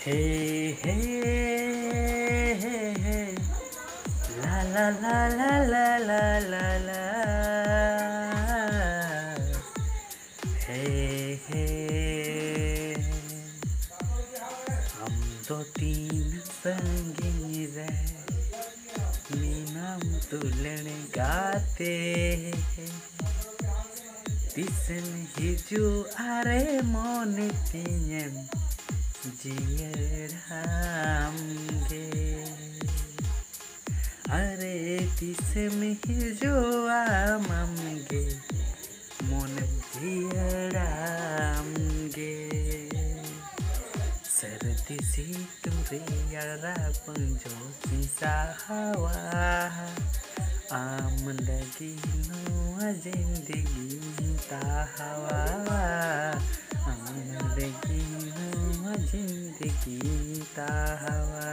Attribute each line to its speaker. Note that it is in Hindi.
Speaker 1: Hey, hey, hey, hey. La la la la la la la la. Hey, hey. हम दो तीन संगी रे मीनाम तुलन गाते दिसन हिजू आरे मोने तिnyem जियरामगे अरे दिसम हिजू आमगे मोन जियरामगे सर्दी सी तुम्हारा पंजो सा हवा आम लगी नो जिंदगी ता हवा आम लगी नो जिंदगी ता हवा